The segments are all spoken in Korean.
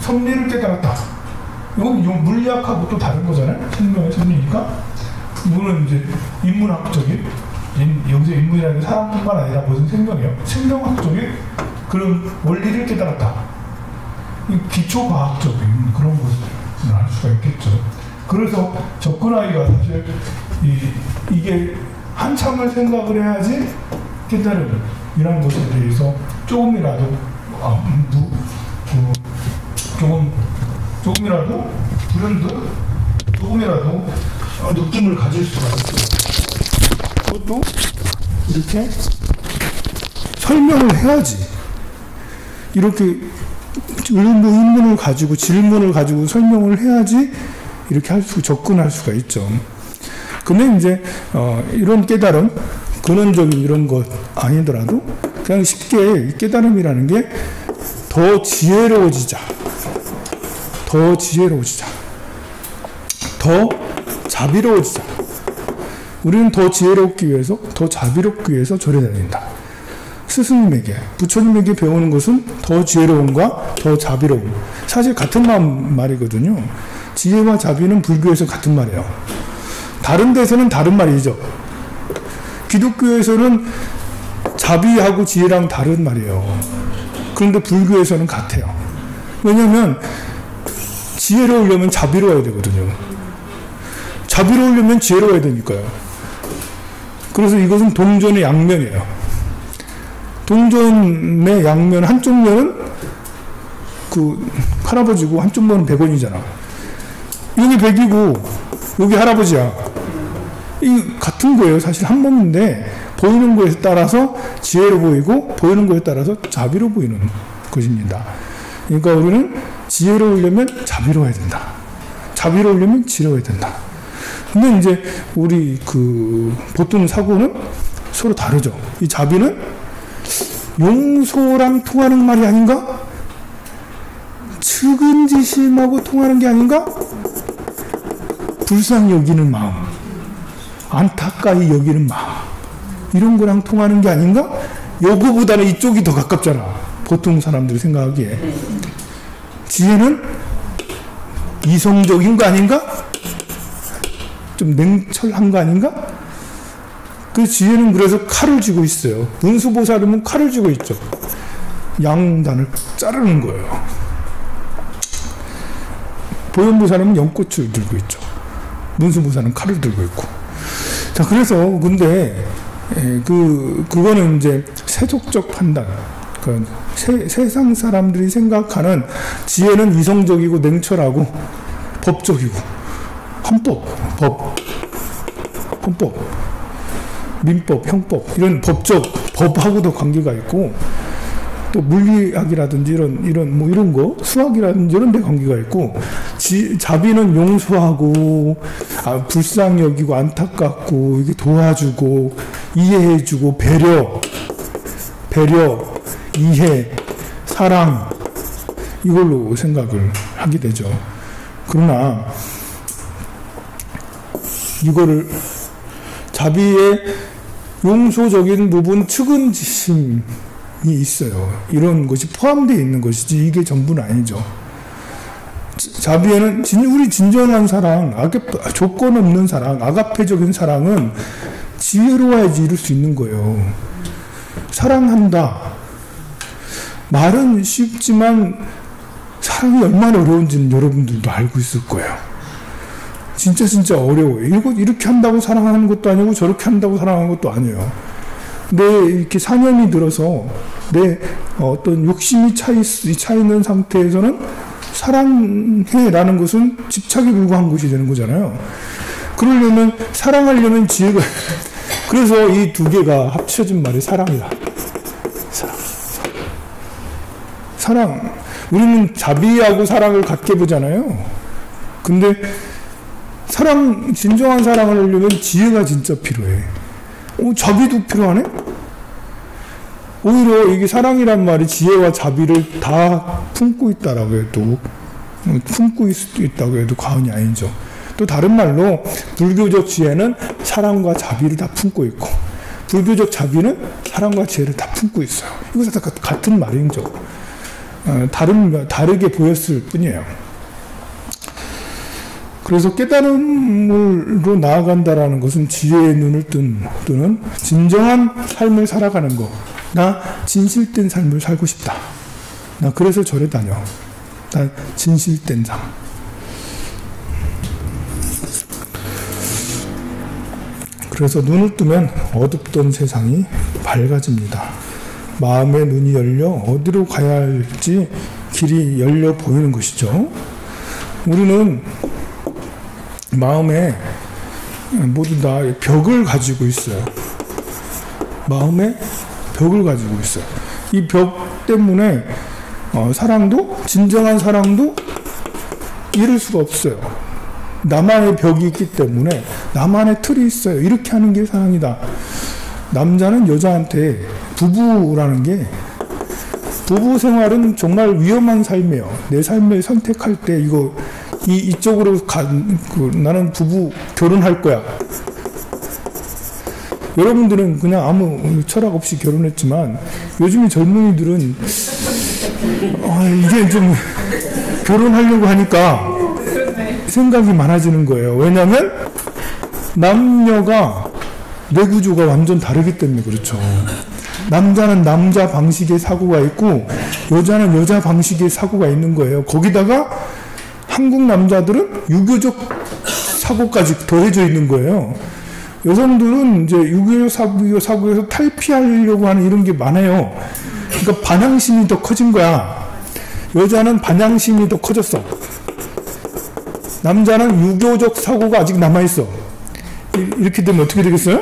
섭리를 깨달았다. 이건 물리학하고 또 다른 거잖아요. 생명의 섭리니까. 이거는 이제 인문학적인, 여기서 인문이라는 게 사람뿐만 아니라 무슨 생명이에요. 생명학적인 그런 원리를 깨달았다. 기초과학적인 그런 것을 알 수가 있겠죠. 그래서 접근하기가 사실 이게 한참을 생각을 해야지 깨달음이라는 것에 대해서 조금이라도 조금이라도 불현듯 조금이라도 느낌을 가질 수가 있어요. 그것도 이렇게 설명을 해야지. 이렇게 의문을 가지고 질문을 가지고 설명을 해야지 이렇게 접근할 수가 있죠. 근데 이제 이런 깨달음, 근원적인 이런 것 아니더라도 그냥 쉽게 깨달음이라는 게 더 지혜로워지자, 더 자비로워지자. 우리는 더 지혜롭기 위해서, 더 자비롭기 위해서 절에 다닌다. 스승님에게, 부처님에게 배우는 것은 더 지혜로움과 더 자비로움. 사실 같은 말이거든요. 지혜와 자비는 불교에서 같은 말이에요. 다른 데서는 다른 말이죠. 기독교에서는 자비하고 지혜랑 다른 말이에요. 그런데 불교에서는 같아요. 왜냐하면 지혜로우려면 자비로워야 되거든요. 자비로우려면 지혜로워야 되니까요. 그래서 이것은 동전의 양면이에요. 동전의 양면, 한쪽 면은 할아버지고 한쪽 면은 100원이잖아. 여기 100이고 여기 할아버지야. 이 같은 거예요. 사실 한 몸인데 보이는 거에 따라서 지혜로 보이고 보이는 거에 따라서 자비로 보이는 것입니다. 그러니까 우리는 지혜로우려면 자비로워야 된다. 자비로우려면 지혜로워야 된다. 근데 이제 우리 보통 사고는 서로 다르죠. 이 자비는 용서랑 통하는 말이 아닌가? 측은지심하고 통하는 게 아닌가? 불쌍히 여기는 마음, 안타까이 여기는 마음, 이런 거랑 통하는 게 아닌가? 요거보다는 이쪽이 더 가깝잖아. 보통 사람들이 생각하기에. 지혜는 이성적인 거 아닌가? 좀 냉철한 거 아닌가? 그 지혜는 그래서 칼을 쥐고 있어요. 문수보살은 칼을 쥐고 있죠. 양단을 자르는 거예요. 보현보살은 연꽃을 들고 있죠. 문수보살은 칼을 들고 있고. 자, 그래서 근데 그거는 이제 세속적 판단. 세상 사람들이 생각하는 지혜는 이성적이고 냉철하고 법적이고 헌법, 민법, 형법 이런 법하고도 관계가 있고 또 물리학이라든지 이런 거 수학이라든지 이런 데 관계가 있고 자비는 용서하고 불쌍히 여기고 안타깝고 이게 도와주고 이해해주고 배려, 이해, 사랑 이걸로 생각을 하게 되죠. 그러나 이거를 자비의 용서적인 부분 측은지심이 있어요. 이런 것이 포함되어 있는 것이지 이게 전부는 아니죠. 자비에는 우리 진정한 사랑, 조건 없는 사랑, 아가페적인 사랑은 지혜로워야지 이룰 수 있는 거예요. 사랑한다. 말은 쉽지만 사랑이 얼마나 어려운지는 여러분들도 알고 있을 거예요. 진짜 어려워요. 이렇게 한다고 사랑하는 것도 아니고 저렇게 한다고 사랑하는 것도 아니에요. 이렇게 사념이 들어서 내 어떤 욕심이 차 있는 상태에서는 사랑해라는 것은 집착에 불과한 것이 되는 거잖아요. 그러려면 사랑하려면 지혜가 그래서 이 두 개가 합쳐진 말이 사랑이다. 사랑. 우리는 자비하고 사랑을 같게 보잖아요. 근데 진정한 사랑을 하려면 지혜가 진짜 필요해. 자비도 필요하네? 오히려 이게 사랑이란 말이 지혜와 자비를 다 품고 있다라고 해도, 품고 있다고 해도 과언이 아니죠. 또 다른 말로 불교적 지혜는 사랑과 자비를 다 품고 있고, 불교적 자비는 사랑과 지혜를 다 품고 있어요. 이거 다 같은 말이죠. 다르게 보였을 뿐이에요. 그래서 깨달음으로 나아간다라는 것은 지혜의 눈을 뜨는 진정한 삶을 살아가는 거. 나 진실된 삶을 살고 싶다. 나 그래서 절에 다녀. 나 진실된 삶. 그래서 눈을 뜨면 어둡던 세상이 밝아집니다. 마음의 눈이 열려 어디로 가야 할지 길이 열려 보이는 것이죠. 우리는 마음에 모두 다 벽을 가지고 있어요. 마음에 벽을 가지고 있어요. 이 벽 때문에 사랑도, 진정한 사랑도 이룰 수가 없어요. 나만의 벽이 있기 때문에 나만의 틀이 있어요. 이렇게 하는 게 사랑이다. 남자는 여자한테 부부라는 게, 부부 생활은 정말 위험한 삶이에요. 내 삶을 선택할 때 이쪽으로 나는 부부 결혼할 거야. 여러분들은 그냥 아무 철학 없이 결혼했지만 요즘의 젊은이들은 이게 좀 결혼하려고 하니까 생각이 많아지는 거예요. 왜냐하면 남녀가 뇌구조가 완전 다르기 때문에 그렇죠. 남자는 남자 방식의 사고가 있고 여자는 여자 방식의 사고가 있는 거예요. 거기다가 한국 남자들은 유교적 사고까지 더해져 있는 거예요. 여성들은 이제 유교적 사고에서 탈피하려고 하는 이런 게 많아요. 그러니까 반항심이 더 커진 거야. 여자는 반항심이 더 커졌어. 남자는 유교적 사고가 아직 남아있어. 이렇게 되면 어떻게 되겠어요?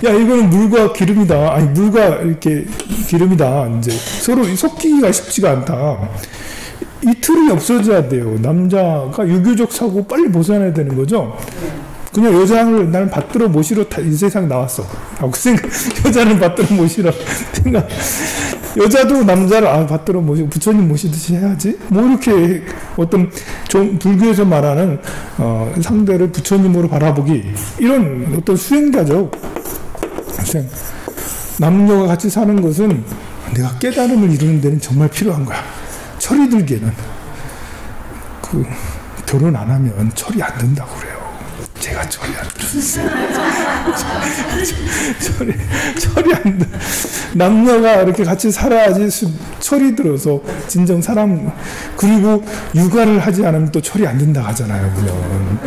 이거는 물과 기름이다. 아니, 물과 이렇게 기름이다. 이제 서로 섞이기가 쉽지가 않다. 이 틀이 없어져야 돼요. 남자가 유교적 사고 빨리 벗어나야 되는 거죠. 그냥 여자를 나는 받들어 모시러 이 세상 나왔어. 여자는 받들어 모시러 생각. 여자도 남자를 받들어 모시고 부처님 모시듯이 해야지. 뭐 이렇게 어떤 불교에서 말하는 상대를 부처님으로 바라보기, 이런 어떤 수행자죠. 수행. 남녀가 같이 사는 것은 내가 깨달음을 이루는 데는 정말 필요한 거야. 철이 들기에는 결혼 안 하면 철이 안 든다고 그래요. 제가 철이 안 들었어요. 철이 안 들. 남녀가 이렇게 같이 살아야지 철이 들어서 진정 사람. 그리고 육아를 하지 않으면 또 철이 안 든다 하잖아요. 그냥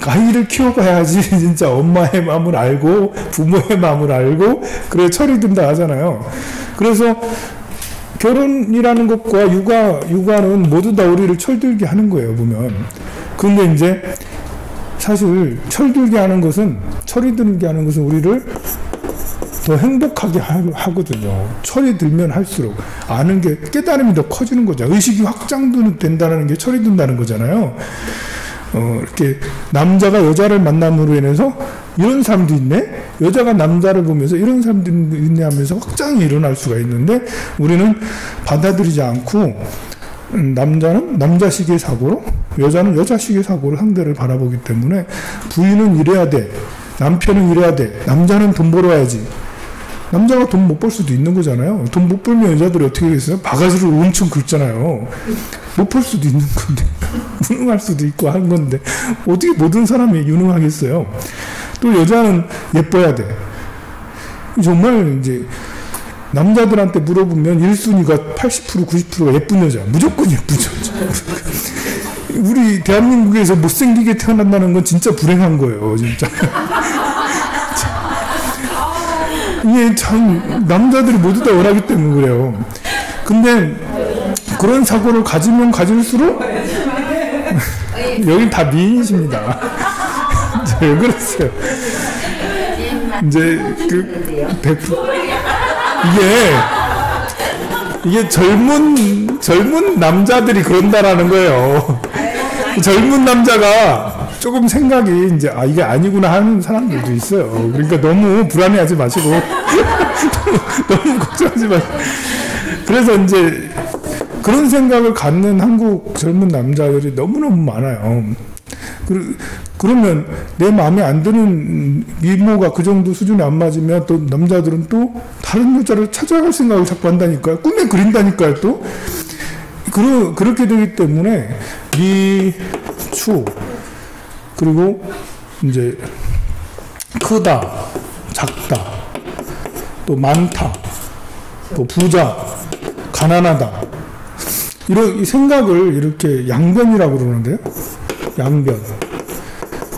아이를 키워봐야지 진짜 엄마의 마음을 알고 부모의 마음을 알고 그래 철이 든다 하잖아요. 그래서 결혼이라는 것과 육아는 모두 다 우리를 철들게 하는 거예요, 보면. 근데 이제 사실 철들게 하는 것은, 철이 들게 하는 것은 우리를 더 행복하게 하거든요. 철이 들면 할수록 아는 게, 깨달음이 더 커지는 거죠. 의식이 확장된다는 게 철이 든다는 거잖아요. 이렇게 남자가 여자를 만남으로 인해서 이런 사람도 있네? 여자가 남자를 보면서 이런 사람도 있네 하면서 확장이 일어날 수가 있는데, 우리는 받아들이지 않고 남자는 남자식의 사고로, 여자는 여자식의 사고로 상대를 바라보기 때문에 부인은 이래야 돼, 남편은 이래야 돼, 남자는 돈 벌어야지. 남자가 돈 못 벌 수도 있는 거잖아요. 돈 못 벌면 여자들이 어떻게 되겠어요? 바가지를 엄청 긁잖아요. 못 벌 수도 있는 건데 무능할 수도 있고 한 건데 어떻게 모든 사람이 유능하겠어요? 또 여자는 예뻐야 돼. 정말 이제 남자들한테 물어보면 1순위가 80% 90%가 예쁜 여자, 무조건 예쁜 여자. 우리 대한민국에서 못생기게 태어난다는 건 진짜 불행한 거예요, 진짜. 이게 참 남자들이 모두 다 원하기 때문에 그래요. 근데 그런 사고를 가지면 가질수록 여기 다 미인이십니다. 왜 그랬어요? 이제 이게 젊은 남자들이 그런다라는 거예요. 젊은 남자가 조금 생각이 이제 이게 아니구나 하는 사람들도 있어요. 그러니까 너무 불안해하지 마시고 너무 걱정하지 마시고. 그래서 이제 그런 생각을 갖는 한국 젊은 남자들이 너무너무 많아요. 그리고 그러면 내 마음에 안 드는 미모가 그 정도 수준에 안 맞으면 또 남자들은 또 다른 여자를 찾아갈 생각을 자꾸 한다니까요. 꿈에 그린다니까요, 또. 그렇게 되기 때문에 미추, 그리고 이제 크다, 작다, 또 많다, 또 부자, 가난하다. 이런 이 생각을 이렇게 양변이라고 그러는데요. 양변.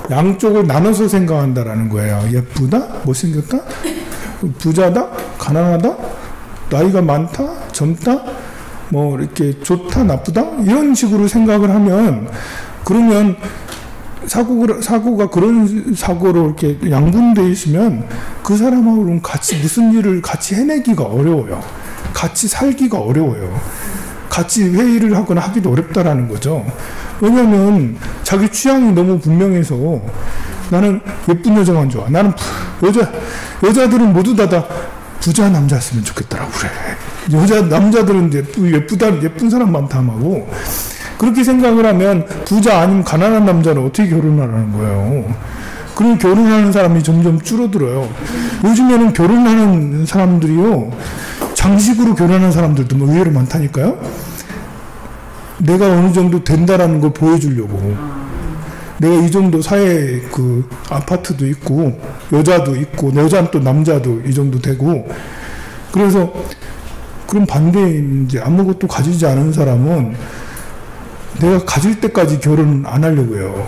양쪽을 나눠서 생각한다라는 거예요. 예쁘다, 못생겼다, 부자다, 가난하다, 나이가 많다, 젊다, 뭐 이렇게 좋다, 나쁘다 이런 식으로 생각을 하면, 그러면 사고가 그런 사고로 이렇게 양분되어 있으면 그 사람하고는 같이 무슨 일을 같이 해내기가 어려워요. 같이 살기가 어려워요. 같이 회의를 하거나 하기도 어렵다라는 거죠. 왜냐하면 자기 취향이 너무 분명해서 나는 예쁜 여자만 좋아. 나는 여자들은 모두 다 부자 남자였으면 좋겠다라고 그래. 남자들은 이제 예쁜 사람만 탐하고, 그렇게 생각을 하면 부자 아니면 가난한 남자는 어떻게 결혼하라는 거예요. 그럼 결혼하는 사람이 점점 줄어들어요. 요즘에는 결혼하는 사람들이요, 장식으로 결혼하는 사람들도 뭐 의외로 많다니까요. 내가 어느 정도 된다라는 걸 보여주려고. 내가 이 정도 사회에 그 아파트도 있고, 여자도 있고, 여자는 또 남자도 이 정도 되고, 그래서, 그럼 반대에 이제 아무것도 가지지 않은 사람은 내가 가질 때까지 결혼 안 하려고 해요.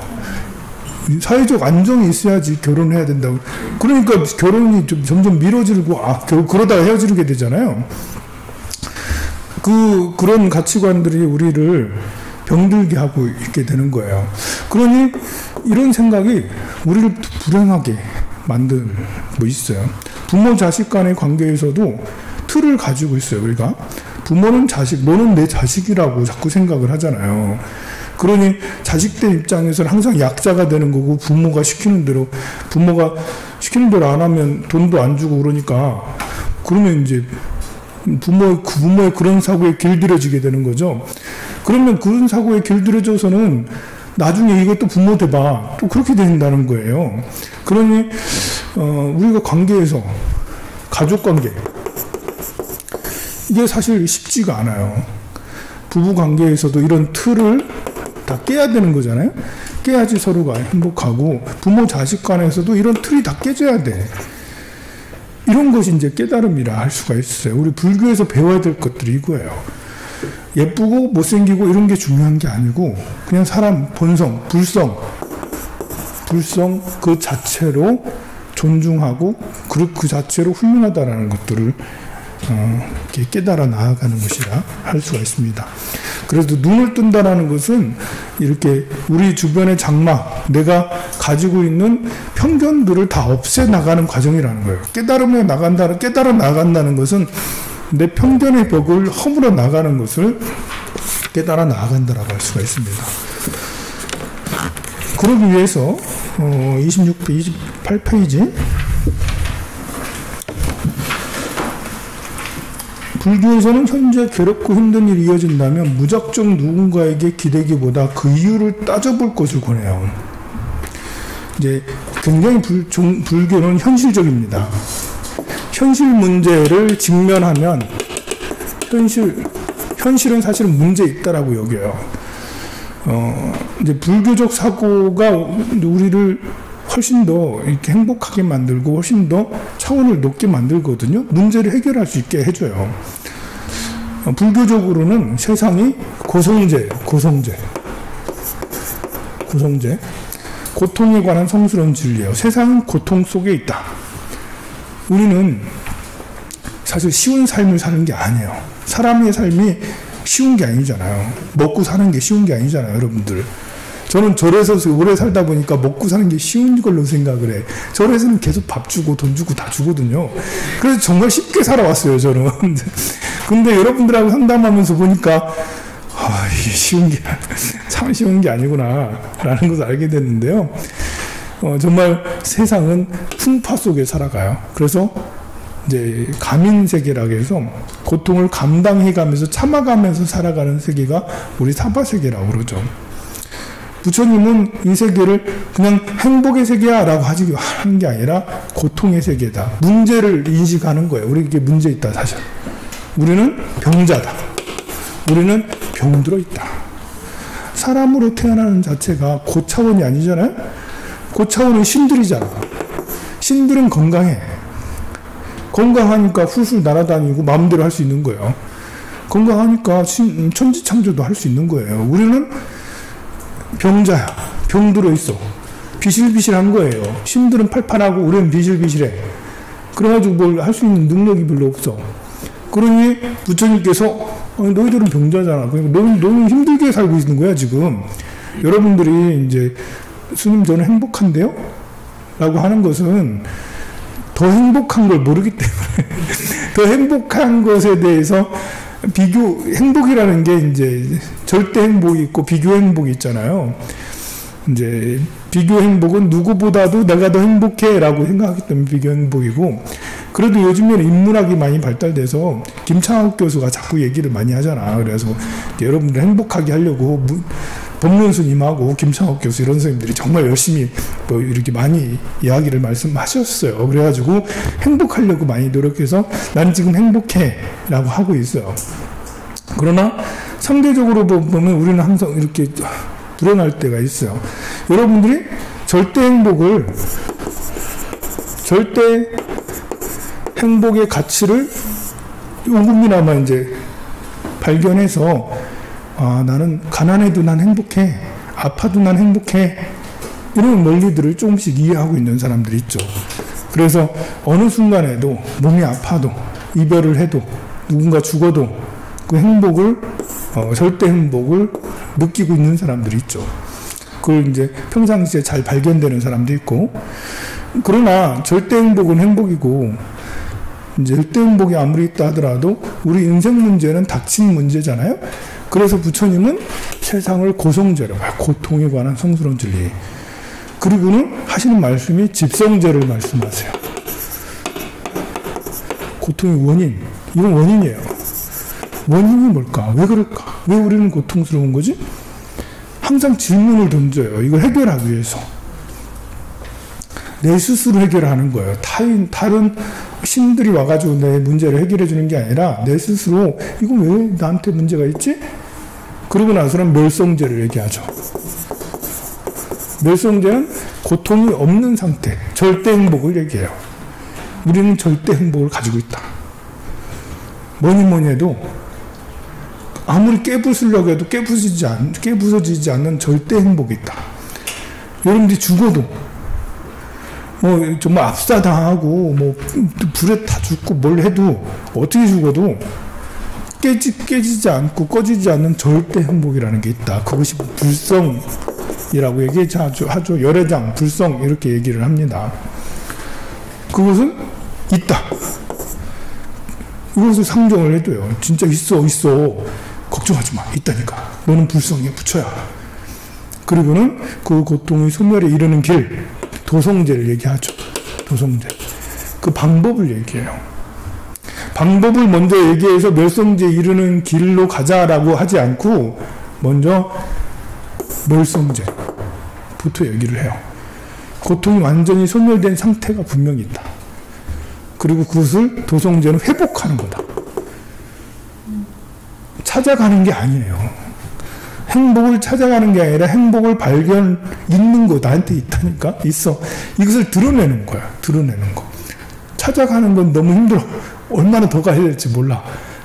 사회적 안정이 있어야지 결혼을 해야 된다고. 그러니까 결혼이 좀 점점 미뤄지고, 그러다가 헤어지게 되잖아요. 그런 가치관들이 우리를 병들게 하고 있게 되는 거예요. 그러니 이런 생각이 우리를 불행하게 만들고 있어요. 부모 자식 간의 관계에서도 틀을 가지고 있어요. 우리가 부모는 자식, 너는 내 자식이라고 자꾸 생각을 하잖아요. 그러니 자식들 입장에서는 항상 약자가 되는 거고, 부모가 시키는 대로 안 하면 돈도 안 주고 그러니까, 그러면 이제 부모의 그런 사고에 길들여지게 되는 거죠. 그러면 그런 사고에 길들여져서는 나중에 이것도 부모 돼봐 또 그렇게 된다는 거예요. 그러니 우리가 관계에서, 가족관계, 이게 사실 쉽지가 않아요. 부부관계에서도 이런 틀을 다 깨야 되는 거잖아요. 깨야지 서로가 행복하고, 부모 자식 간에서도 이런 틀이 다 깨져야 돼. 이런 것이 이제 깨달음이라 할 수가 있어요. 우리 불교에서 배워야 될 것들이 이거예요. 예쁘고 못생기고 이런 게 중요한 게 아니고, 그냥 사람 본성, 불성 그 자체로 존중하고, 그 자체로 훌륭하다라는 것들을 이렇게 깨달아 나아가는 것이라 할 수가 있습니다. 그래도 눈을 뜬다라는 것은 이렇게 우리 주변의 장막, 내가 가지고 있는 편견들을 다 없애 나가는 과정이라는 거예요. 깨달아 나간다는 것은 내 편견의 벽을 허물어 나가는 것을 깨달아 나간다라고 할 수가 있습니다. 그러기 위해서 28페이지 불교에서는 현재 괴롭고 힘든 일이 이어진다면 무작정 누군가에게 기대기보다 그 이유를 따져볼 것을 권해요. 이제 굉장히 불교는 현실적입니다. 현실 문제를 직면하면 현실은 사실은 문제 있다라고 여겨요. 이제 불교적 사고가 우리를 훨씬 더 이렇게 행복하게 만들고 훨씬 더 차원을 높게 만들거든요. 문제를 해결할 수 있게 해줘요. 불교적으로는 세상이 고성제예요. 고성제. 고통에 관한 성스러운 진리예요. 세상은 고통 속에 있다. 우리는 사실 쉬운 삶을 사는 게 아니에요. 사람의 삶이 쉬운 게 아니잖아요. 먹고 사는 게 쉬운 게 아니잖아요, 여러분들. 저는 절에서 오래 살다 보니까 먹고 사는 게 쉬운 걸로 생각을 해. 절에서는 계속 밥 주고 돈 주고 다 주거든요. 그래서 정말 쉽게 살아왔어요, 저는. 근데 여러분들하고 상담하면서 보니까 이게 참 쉬운 게 아니구나 라는 것을 알게 됐는데요. 정말 세상은 풍파 속에 살아가요. 그래서 이제 가민세계라고 해서 고통을 감당해가면서 참아가면서 살아가는 세계가 우리 사바세계라고 그러죠. 부처님은 이 세계를 그냥 행복의 세계야 라고 하는 게 아니라 고통의 세계다. 문제를 인식하는 거예요. 우리에게 문제 있다, 사실. 우리는 병자다. 우리는 병들어 있다. 사람으로 태어나는 자체가 고차원이 아니잖아요? 고차원은 신들이잖아. 신들은 건강해. 건강하니까 술술 날아다니고 마음대로 할 수 있는 거예요. 건강하니까 천지창조도 할 수 있는 거예요. 우리는 병자야. 병들어 있어. 비실비실한 거예요. 신들은 팔팔하고 우리는 비실비실해. 그래가지고 뭘 할 수 있는 능력이 별로 없어. 그러니 부처님께서 너희들은 병자잖아. 너는 힘들게 살고 있는 거야 지금. 여러분들이 이제 스님 저는 행복한데요? 라고 하는 것은 더 행복한 걸 모르기 때문에 더 행복한 것에 대해서 행복이라는 게 이제 절대 행복이 있고 비교 행복이 있잖아요. 이제 비교 행복은 누구보다도 내가 더 행복해 라고 생각하기 때문에 비교 행복이고, 그래도 요즘에는 인문학이 많이 발달돼서 김창학 교수가 자꾸 얘기를 많이 하잖아. 그래서 여러분들 행복하게 하려고 법륜 스님하고 김창학 교수 이런 선생님들이 정말 열심히 뭐 이렇게 많이 이야기를 말씀하셨어요. 그래가지고 행복하려고 많이 노력해서 난 지금 행복해 라고 하고 있어요. 그러나 상대적으로 보면 우리는 항상 이렇게 불행할 때가 있어요. 여러분들이 절대 행복의 가치를 조금이나마 이제 발견해서, 아, 나는 가난해도 난 행복해. 아파도 난 행복해. 이런 원리들을 조금씩 이해하고 있는 사람들이 있죠. 그래서 어느 순간에도 몸이 아파도, 이별을 해도, 누군가 죽어도 그 행복을, 절대 행복을 느끼고 있는 사람들이 있죠. 그걸 이제 평상시에 잘 발견되는 사람도 있고, 그러나 절대 행복은 행복이고, 이제 절대 행복이 아무리 있다 하더라도 우리 인생 문제는 닥친 문제잖아요. 그래서 부처님은 세상을 고성제로 봐요. 고통에 관한 성스러운 진리. 그리고는 하시는 말씀이 집성제를 말씀하세요. 고통의 원인. 이건 원인이에요. 원인이 뭘까? 왜 그럴까? 왜 우리는 고통스러운 거지? 항상 질문을 던져요. 이걸 해결하기 위해서. 내 스스로 해결하는 거예요. 다른 신들이 와가지고 내 문제를 해결해 주는 게 아니라 내 스스로 이건 왜 나한테 문제가 있지? 그러고 나서는 멸성제를 얘기하죠. 멸성제는 고통이 없는 상태, 절대 행복을 얘기해요. 우리는 절대 행복을 가지고 있다. 뭐니 해도 아무리 깨부수려고 해도 깨부서지지 않는 절대 행복이 있다. 여러분들이 죽어도 뭐 정말 압사당하고 뭐 불에 타 죽고 뭘 해도 어떻게 죽어도 깨지지 않고 꺼지지 않는 절대 행복이라는 게 있다. 그것이 불성이라고 얘기하죠. 열애장, 불성 이렇게 얘기를 합니다. 그것은 있다. 이것을 상정을 해줘요. 진짜 있어. 걱정하지 마. 있다니까. 너는 불성이야. 부처야. 그리고는 그 고통의 소멸에 이르는 길, 도성제를 얘기하죠. 도성제. 그 방법을 얘기해요. 방법을 먼저 얘기해서 멸성제에 이르는 길로 가자라고 하지 않고 먼저 멸성제부터 얘기를 해요. 고통이 완전히 소멸된 상태가 분명히 있다. 그리고 그것을 도성제는 회복하는 거다. 찾아가는 게 아니에요. 행복을 찾아가는 게 아니라 행복을 있는 거 나한테 있다니까? 있어. 이것을 드러내는 거야. 드러내는 거. 찾아가는 건 너무 힘들어. 얼마나 더 가야 될지 몰라.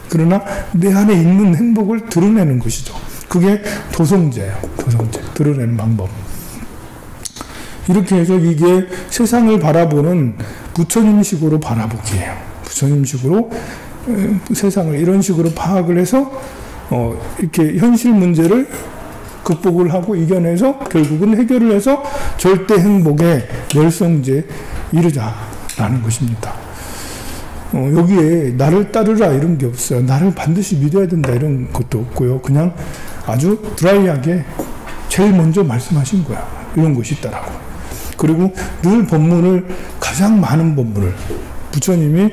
그러나 내 안에 있는 행복을 드러내는 것이죠. 그게 도성제예요. 도성제. 드러내는 방법. 이렇게 해서 이게 세상을 바라보는 부처님식으로 바라보기예요. 부처님식으로 세상을 이런 식으로 파악을 해서 이렇게 현실 문제를 극복을 하고 이겨내서 결국은 해결을 해서 절대 행복의 멸성제에 이르자라는 것입니다. 여기에 나를 따르라 이런 게 없어요. 나를 반드시 믿어야 된다 이런 것도 없고요. 그냥 아주 드라이하게 제일 먼저 말씀하신 거야. 이런 것이 있다라고. 그리고 늘 법문을, 가장 많은 법문을 부처님이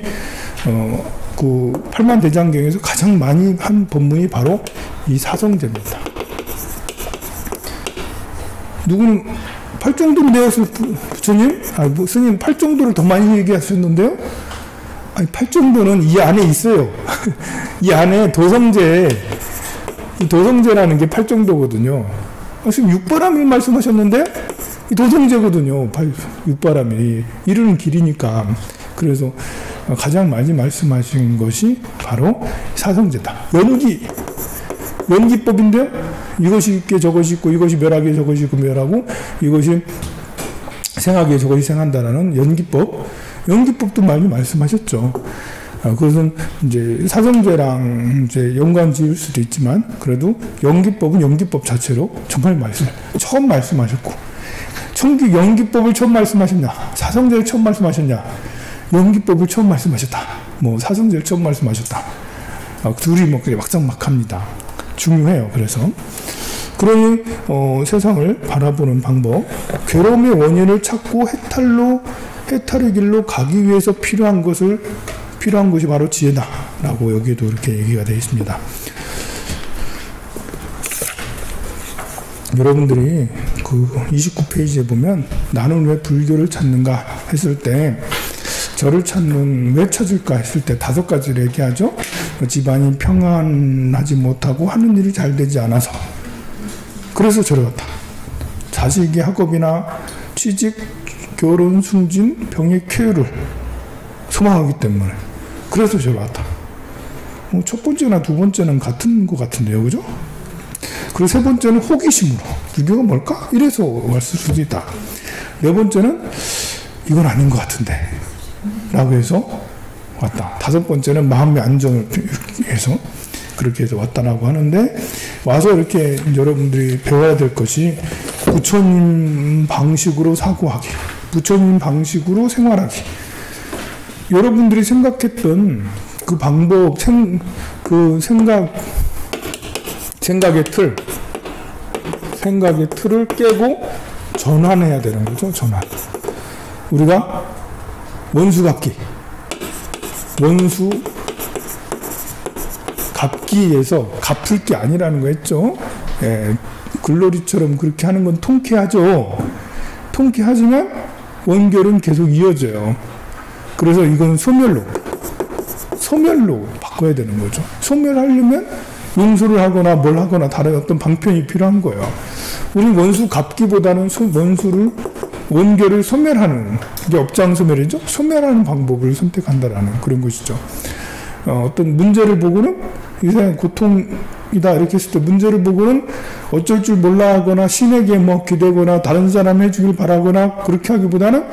그 팔만대장경에서 가장 많이 한 법문이 바로 이 사성제입니다. 누구는 팔정도로 내었을 부처님? 뭐 스님 팔정도를 더 많이 얘기하셨는데요? 아니, 팔정도는 이 안에 있어요. 이 안에 도성제라는 게 팔정도거든요. 지금 육바람이 말씀하셨는데, 이 도성제거든요. 육바람이. 이르는 길이니까. 그래서 가장 많이 말씀하신 것이 바로 사성제다. 연기법인데요. 이것이 있게 저것이 있고, 이것이 멸하게 저것이 있고 멸하고, 이것이 생하게 저것이 생한다라는 연기법도 많이 말씀하셨죠. 그것은 이제 사성제랑 이제 연관 지을 수도 있지만, 그래도 연기법은 연기법 자체로 정말 처음 말씀하셨고, 연기법을 처음 말씀하셨냐, 사성제를 처음 말씀하셨냐, 연기법을 처음 말씀하셨다, 뭐 사성제를 처음 말씀하셨다. 둘이 뭐 그게 막상막합니다. 중요해요. 그러니 세상을 바라보는 방법, 괴로움의 원인을 찾고 해탈의 길로 가기 위해서 필요한 것이 바로 지혜다라고 여기에도 이렇게 얘기가 되어 있습니다. 여러분들이 그 29페이지에 보면 나는 왜 불교를 찾는가 했을 때, 저를 왜 찾을까 했을 때 5가지를 얘기하죠. 집안이 평안하지 못하고 하는 일이 잘 되지 않아서, 그래서 저를 왔다. 자식의 학업이나 취직, 결혼, 승진, 병의 쾌유를 소망하기 때문에, 그래서 저를 왔다. 첫 번째나 두 번째는 같은 것 같은데요, 그죠? 그리고 세 번째는 호기심으로, 불교가 뭘까? 이래서 왔을 수도 있다. 네 번째는 이건 아닌 것 같은데 라고 해서 왔다. 5번째는 마음의 안정을 위해서 그렇게 해서 왔다라고 하는데, 와서 이렇게 여러분들이 배워야 될 것이 부처님 방식으로 사고하기, 부처님 방식으로 생활하기. 여러분들이 생각했던 그 방법, 생각의 틀을 깨고 전환해야 되는 거죠. 전환. 우리가 원수 갚기에서 갚을 게 아니라는 거 했죠. 예, 글로리처럼 그렇게 하는 건 통쾌하죠. 통쾌하지만 원결은 계속 이어져요. 그래서 이건 소멸로 바꿔야 되는 거죠. 소멸하려면 용서를 하거나 뭘 하거나 다른 어떤 방편이 필요한 거예요. 우리는 원수 갚기보다는 원결을 소멸하는 게 업장소멸이죠. 소멸하는 방법을 선택한다라는 그런 것이죠. 어떤 문제를 보고는 이 세상에 고통이다 이렇게 했을 때, 문제를 보고는 어쩔 줄 몰라 하거나 신에게 뭐 기대거나 다른 사람 해주길 바라거나 그렇게 하기보다는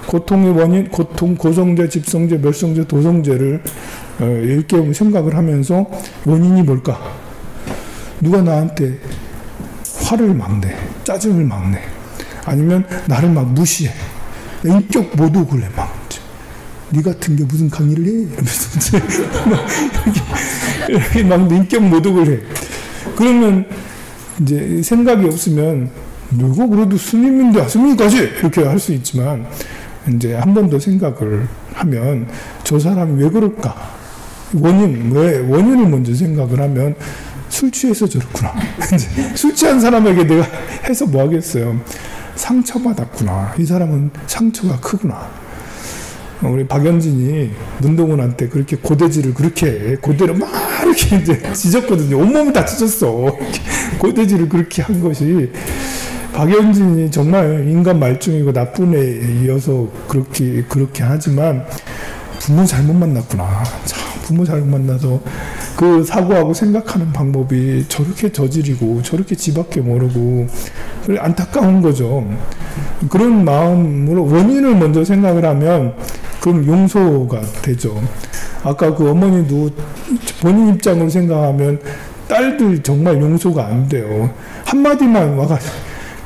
고통의 원인, 고성제, 집성제, 멸성제, 도성제를 일깨우고 생각을 하면서 원인이 뭘까? 누가 나한테 화를 막 내, 짜증을 막 내, 아니면 나를 막 무시해, 인격 모독을 해, 막 니 같은 게 무슨 강의를 해? 이러면서 이렇게 막 인격 모독을 해. 그러면 이제 생각이 없으면 누가 그래도 스님인데 스님까지 이렇게 할 수 있지만, 이제 한 번 더 생각을 하면 저 사람이 왜 그럴까? 원인을 먼저 생각을 하면 술 취해서 저렇구나. 술 취한 사람에게 내가 해서 뭐 하겠어요? 상처받았구나. 이 사람은 상처가 크구나. 우리 박연진이 문동훈한테 그렇게 고대질을 고대로 막 이렇게 이제 찢었거든요. 온몸이 다 찢었어. 고대질을 그렇게 한 것이, 박연진이 정말 인간 말종이고 나쁜 애여서 그렇게 하지만 부모 잘못 만났구나. 참, 부모 잘못 만나서 그 사고하고 생각하는 방법이 저렇게 저질이고 저렇게 지밖에 모르고, 그래 안타까운 거죠. 그런 마음으로 원인을 먼저 생각을 하면 그럼 용서가 되죠. 아까 그 어머니도 본인 입장으로 생각하면 딸들 정말 용서가 안 돼요. 한마디만 와가지고,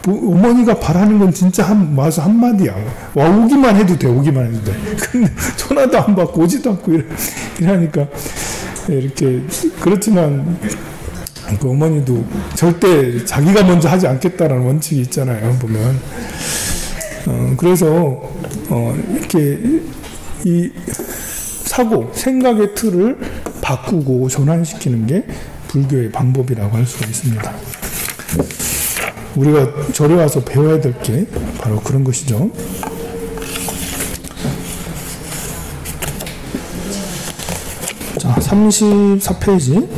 어머니가 바라는 건 진짜 와서 한마디야. 오기만 해도 돼, 오기만 해도 돼. 근데 전화도 안 받고 오지도 않고 이러니까, 이렇게, 그렇지만, 그 어머니도 절대 자기가 먼저 하지 않겠다라는 원칙이 있잖아요, 보면. 그래서, 이렇게, 이 생각의 틀을 바꾸고 전환시키는 게 불교의 방법이라고 할 수가 있습니다. 우리가 절에 와서 배워야 될 게 바로 그런 것이죠. 자, 34페이지.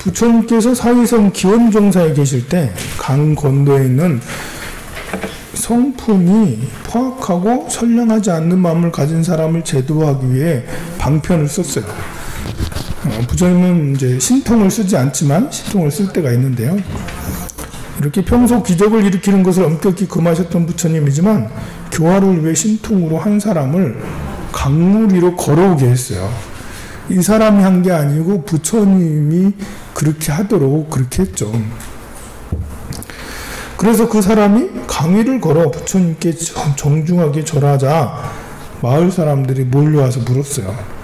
부처님께서 사위성 기원종사에 계실 때 강 건너에 있는 성품이 포악하고 선량하지 않는 마음을 가진 사람을 제도하기 위해 방편을 썼어요. 부처님은 이제 신통을 쓰지 않지만 신통을 쓸 때가 있는데요. 이렇게 평소 기적을 일으키는 것을 엄격히 금하셨던 부처님이지만 교화를 위해 신통으로 한 사람을 강물 위로 걸어오게 했어요. 이 사람이 한 게 아니고 부처님이 그렇게 하도록 그렇게 했죠. 그래서 그 사람이 강위를 걸어 부처님께 정중하게 절하자 마을 사람들이 몰려와서 물었어요.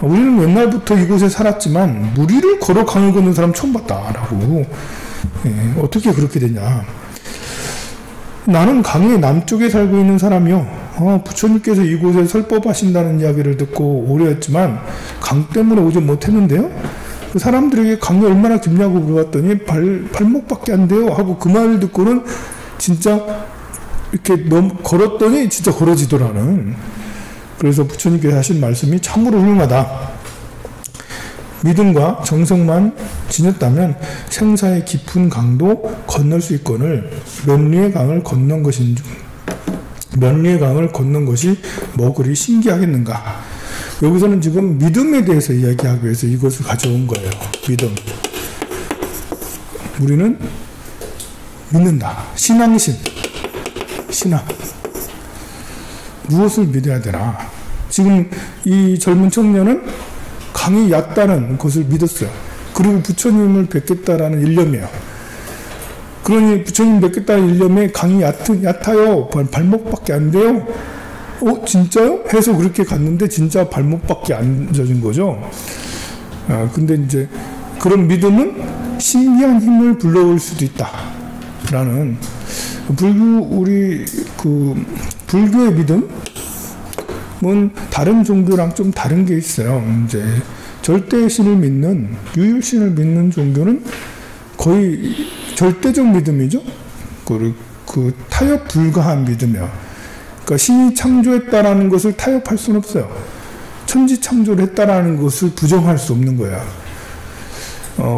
우리는 옛날부터 이곳에 살았지만 무리를 걸어 강을 걷는 사람 처음 봤다라고. 어떻게 그렇게 되냐. 나는 강의 남쪽에 살고 있는 사람이요. 부처님께서 이곳에 설법하신다는 이야기를 듣고 오래였지만 강 때문에 오지 못했는데요. 그 사람들에게 강이 얼마나 깊냐고 물어봤더니 발목밖에 안 돼요 하고 그 말을 듣고는 진짜 이렇게 걸었더니 진짜 걸어지더라는. 그래서 부처님께서 하신 말씀이 참으로 훌륭하다. 믿음과 정성만 지녔다면 생사의 깊은 강도 건널 수 있거늘 면류의 강을 건넌 것이 뭐 그리 신기하겠는가. 여기서는 지금 믿음에 대해서 이야기하기 위해서 이것을 가져온 거예요. 믿음. 우리는 믿는다. 신앙심. 신앙. 무엇을 믿어야 되나. 지금 이 젊은 청년은 강이 얕다는 것을 믿었어요. 그리고 부처님을 뵙겠다라는 일념이에요. 그러니 부처님 뵙겠다는 일념에 강이 얕아요. 발목밖에 안 돼요. 진짜요? 해서 그렇게 갔는데 진짜 발목밖에 안 젖은 거죠. 근데 이제 그런 믿음은 신비한 힘을 불러올 수도 있다. 라는 불교의 믿음은 다른 종교랑 좀 다른 게 있어요. 이제 절대신을 믿는, 유일신을 믿는 종교는 거의 절대적 믿음이죠. 그 타협 불가한 믿음이야. 그러니까 신이 창조했다라는 것을 타협할 수는 없어요. 천지 창조를 했다라는 것을 부정할 수 없는 거야.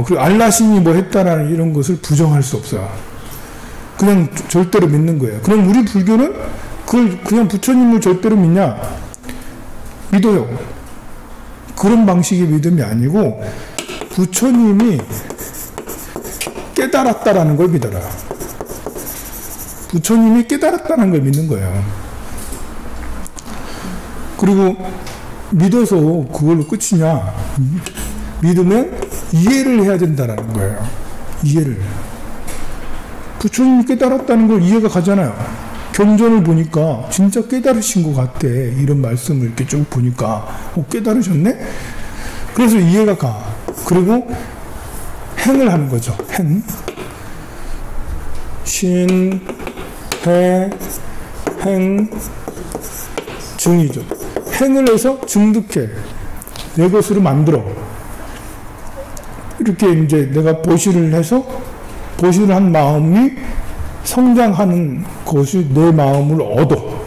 그리고 알라신이 뭐 했다라는 이런 것을 부정할 수 없어요. 그냥 절대로 믿는 거예요. 그럼 우리 불교는 그냥 부처님을 절대로 믿냐? 믿어요. 그런 방식의 믿음이 아니고 부처님이 깨달았다라는 걸 믿어라. 부처님이 깨달았다는 걸 믿는 거예요. 그리고 믿어서 그걸로 끝이냐? 믿으면 이해를 해야 된다는 거예요. 이해를. 부처님이 깨달았다는 걸 이해가 가잖아요. 경전을 보니까 진짜 깨달으신 것 같아. 이런 말씀을 이렇게 쭉 보니까 깨달으셨네? 그래서 이해가 가. 그리고 행을 하는 거죠. 행. 신, 해, 행, 증이죠. 행을 해서 증득해. 내 것으로 만들어. 이렇게 이제 내가 보시를 해서 보시를 한 마음이 성장하는 것이 내 마음을 얻어.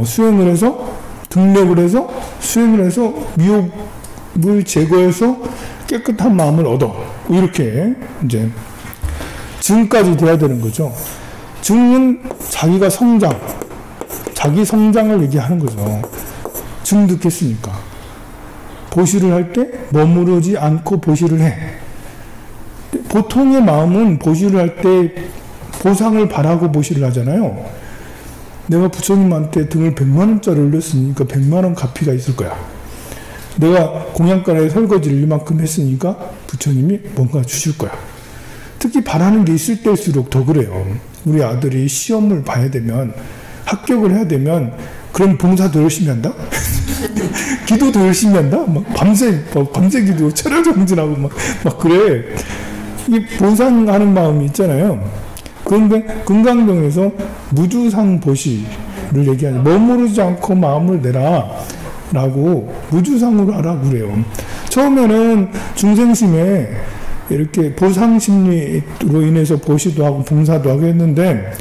수행을 해서 등력을 해서 수행을 해서 미혹을 제거해서 깨끗한 마음을 얻어. 이렇게 이제 증까지 돼야 되는 거죠. 증은 자기가 자기 성장을 얘기하는 거죠. 증득했으니까. 보시를 할 때 머무르지 않고 보시를 해. 보통의 마음은 보시를 할 때 보상을 바라고 보시를 하잖아요. 내가 부처님한테 등을 100만원짜리 올렸으니까 100만원 갚이가 있을 거야. 내가 공양가에 설거지를 이만큼 했으니까 부처님이 뭔가 주실 거야. 특히 바라는 게 있을 때일수록 더 그래요. 우리 아들이 시험을 봐야 되면, 합격을 해야 되면, 그럼 봉사 더 열심히 한다? 기도 더 열심히 한다? 밤새 기도, 철야 정진하고 막 그래. 이 보상하는 마음이 있잖아요. 그런데 금강경에서 무주상 보시를 얘기하죠. 머무르지 않고 마음을 내라 라고 무주상으로 하라고 그래요. 처음에는 중생심에 이렇게 보상심리로 인해서 보시도 하고 봉사도 하고 했는데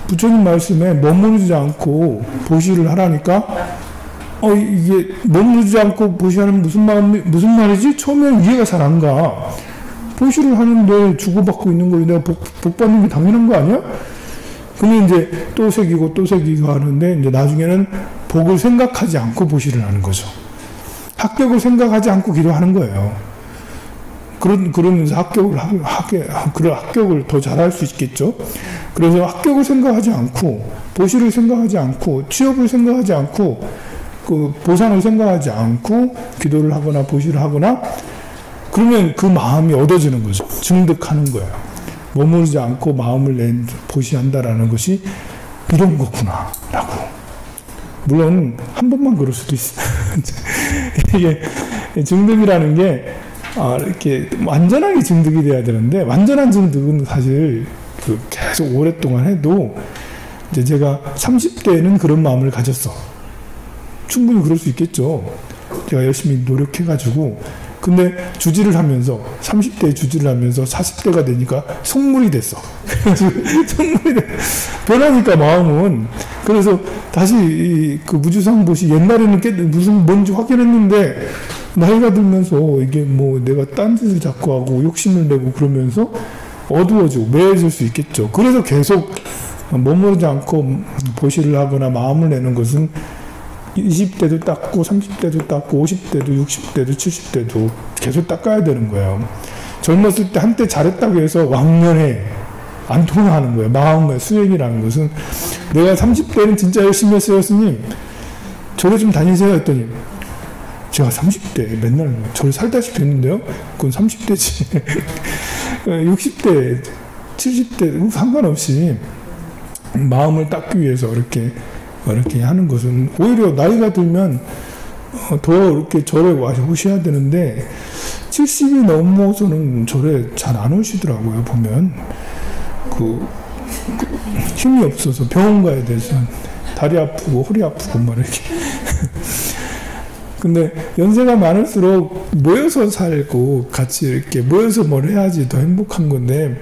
부처님 말씀에 머무르지 않고 보시를 하라니까 이게 머무르지 않고 보시하는 무슨 말이지? 처음에는 이해가 잘 안 가. 보시를 하는데 주고받고 있는 거에 내가 복 받는 게 당연한 거 아니야? 근데 이제 또 새기고 또 새기고 하는데 이제 나중에는 복을 생각하지 않고 보시를 하는 거죠. 합격을 생각하지 않고 기도하는 거예요. 그러면서 합격을 더 잘할 수 있겠죠. 그래서 합격을 생각하지 않고, 보시를 생각하지 않고, 취업을 생각하지 않고, 그 보상을 생각하지 않고 기도를 하거나 보시를 하거나 그러면 그 마음이 얻어지는 거죠. 증득하는 거예요. 머무르지 않고 마음을 보시한다라는 것이 이런 거구나 라고. 물론 한 번만 그럴 수도 있어요. 이게 증득이라는 게 이렇게 완전하게 증득이 돼야 되는데, 완전한 증득은 사실 계속 오랫동안 해도 이제 제가 30대에는 그런 마음을 가졌어. 충분히 그럴 수 있겠죠. 제가 열심히 노력해가지고. 근데 주지를 하면서 30대에 주지를 하면서 40대가 되니까 속물이 됐어. 속물이 변하니까 마음은. 그래서 다시 그 무주상보시 옛날에는 뭔지 확인했는데 나이가 들면서 이게 뭐 내가 딴짓을 자꾸 하고 욕심을 내고 그러면서 어두워지고 매해질 수 있겠죠. 그래서 계속 머무르지 않고 보시를 하거나 마음을 내는 것은 20대도 닦고 30대도 닦고 50대도 60대도 70대도 계속 닦아야 되는 거예요. 젊었을 때 한때 잘했다고 해서 왕년에 안 통하는 거예요. 마음의 수행이라는 것은 내가 30대는 진짜 열심히 했어요 스님, 절에 좀 다니세요 했더니 제가 30대 맨날 절에 살다시피 했는데요. 그건 30대지 60대 70대 상관없이 마음을 닦기 위해서 이렇게 하는 것은 오히려 나이가 들면 더 이렇게 절에 오셔야 되는데 70이 넘어서는 절에 잘 안 오시더라고요. 보면 힘이 없어서 병원 가야 돼서 다리 아프고 허리 아프고 막 이렇게 근데 연세가 많을수록 모여서 살고 같이 이렇게 모여서 뭘 해야지 더 행복한 건데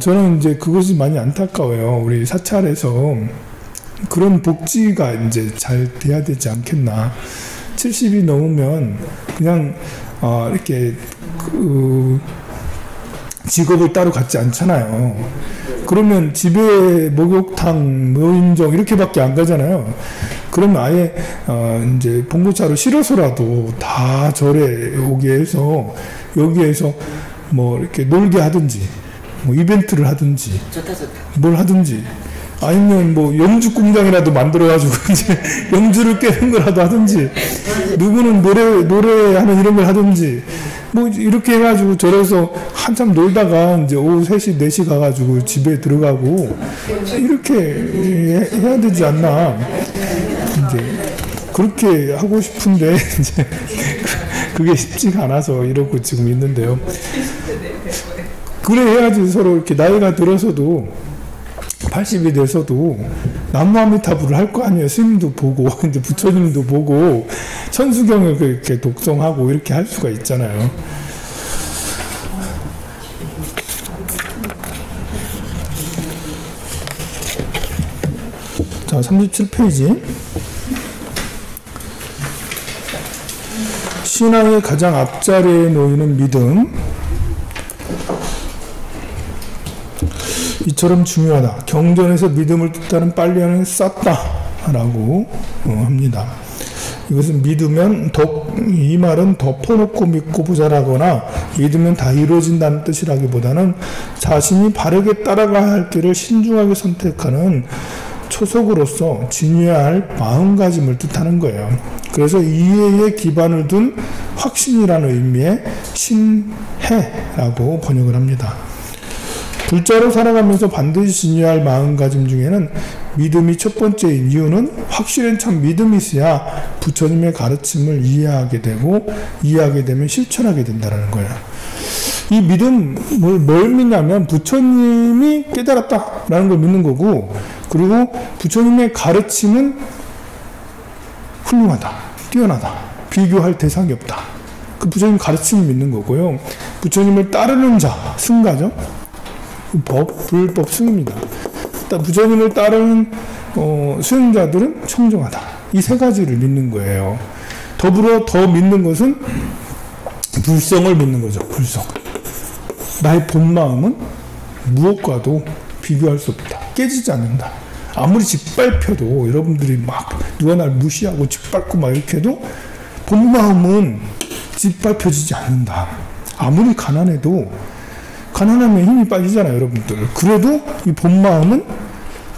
저는 이제 그것이 많이 안타까워요. 우리 사찰에서 그런 복지가 이제 잘 돼야 되지 않겠나. 70이 넘으면 그냥 이렇게 직업을 따로 갖지 않잖아요. 그러면 집에 목욕탕, 노인정 이렇게밖에 안 가잖아요. 그러면 아예 이제 봉고차로 실어서라도 다 절에 오게 해서 여기에서 뭐 이렇게 놀게 하든지 뭐 이벤트를 하든지 뭘 하든지 아니면 뭐 영주 공장이라도 만들어가지고 이제 영주를 깨는 거라도 하든지 누구는 노래하는 이런 걸 하든지 뭐 이렇게 해가지고 절에서 한참 놀다가 이제 오후 3시, 4시 가가지고 집에 들어가고 이렇게 해야 되지 않나. 이제 그렇게 하고 싶은데 이제 그게 쉽지가 않아서 이러고 지금 있는데요. 그래 해야지 서로 이렇게 나이가 들어서도 80이 돼서도 남무아미타불을 할 거 아니에요. 스님도 보고 이제 부처님도 보고 천수경을 이렇게 독송하고 이렇게 할 수가 있잖아요. 자, 37페이지. 신앙의 가장 앞자리에 놓이는 믿음. 이처럼 중요하다. 경전에서 믿음을 뜻하는 빨리하는 쌌다 라고 합니다. 이것은 믿으면 이 말은 덮어놓고 믿고 보자라거나 믿으면 다 이루어진다는 뜻이라기보다는 자신이 바르게 따라가야 할 길을 신중하게 선택하는 초석으로서 지녀야 할 마음가짐을 뜻하는 거예요. 그래서 이해에 기반을 둔 확신이라는 의미의 신해라고 번역을 합니다. 불자로 살아가면서 반드시 지녀야 할 마음가짐 중에는 믿음이 첫 번째인 이유는 확실한 참 믿음이 있어야 부처님의 가르침을 이해하게 되고 이해하게 되면 실천하게 된다는 거예요. 이 믿음을 뭘 믿냐면 부처님이 깨달았다라는 걸 믿는 거고, 그리고 부처님의 가르침은 훌륭하다, 뛰어나다, 비교할 대상이 없다. 그 부처님 가르침을 믿는 거고요. 부처님을 따르는 자, 승가죠. 법, 불법, 승입니다. 부처님을 따르는 수행자들은 청정하다. 이 세 가지를 믿는 거예요. 더불어 더 믿는 것은 불성을 믿는 거죠. 불성. 나의 본 마음은 무엇과도 비교할 수 없다. 깨지지 않는다. 아무리 짓밟혀도 여러분들이 막 누가 날 무시하고 짓밟고 막 이렇게 해도 본 마음은 짓밟혀지지 않는다. 아무리 가난해도 가난하면 힘이 빠지잖아요, 여러분들. 그래도 이 본 마음은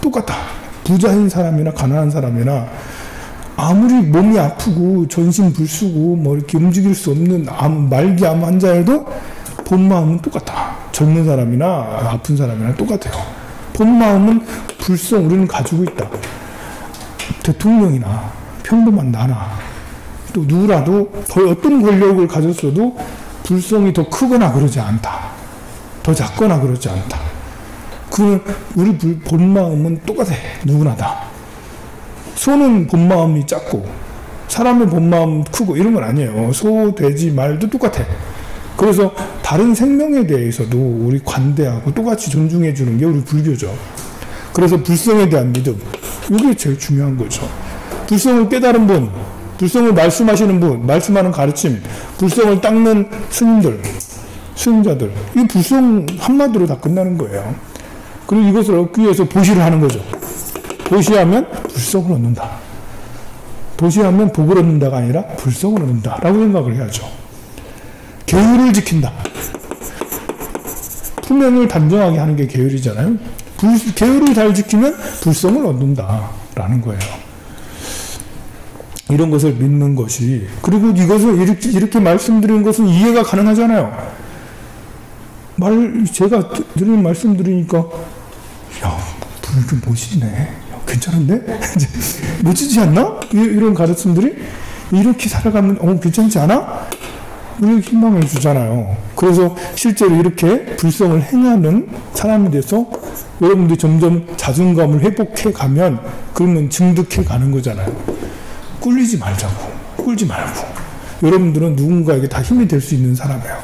똑같다. 부자인 사람이나 가난한 사람이나 아무리 몸이 아프고 전신 불수고 뭐 이렇게 움직일 수 없는 말기 암 환자여도 본 마음은 똑같다. 젊은 사람이나 아픈 사람이나 똑같아요. 본 마음은 불성 우리는 가지고 있다. 대통령이나 평범한 나나 또 누구라도 더 어떤 권력을 가졌어도 불성이 더 크거나 그러지 않다. 더 작거나 그러지 않다. 그는 우리 본 마음은 똑같아. 누구나 다. 소는 본 마음이 작고 사람의 본 마음 크고 이런 건 아니에요. 소, 돼지, 말도 똑같아. 그래서 다른 생명에 대해서도 우리 관대하고 똑같이 존중해 주는 게 우리 불교죠. 그래서 불성에 대한 믿음, 이게 제일 중요한 거죠. 불성을 깨달은 분, 불성을 말씀하시는 분, 말씀하는 가르침, 불성을 닦는 스님들, 수행자들, 이 불성 한마디로 다 끝나는 거예요. 그리고 이것을 얻기 위해서 보시를 하는 거죠. 보시하면 불성을 얻는다. 보시하면 복을 얻는다가 아니라 불성을 얻는다 라고 생각을 해야죠. 계율을 지킨다. 품행을 단정하게 하는 게 계율이잖아요. 계율을 잘 지키면 불성을 얻는다 라는 거예요. 이런 것을 믿는 것이, 그리고 이것을 이렇게 말씀드리는 것은 이해가 가능하잖아요. 제가 드리는 말씀 들으니까 야, 불교 멋지네. 괜찮은데? 멋지지 않나? 이런 가르침들이 이렇게 살아가면 괜찮지 않아? 이렇게 희망을 주잖아요. 그래서 실제로 이렇게 불성을 행하는 사람이 돼서 여러분들이 점점 자존감을 회복해 가면 그러면 증득해 가는 거잖아요. 꿀리지 말자고. 꿀지 말고. 여러분들은 누군가에게 다 힘이 될 수 있는 사람이에요.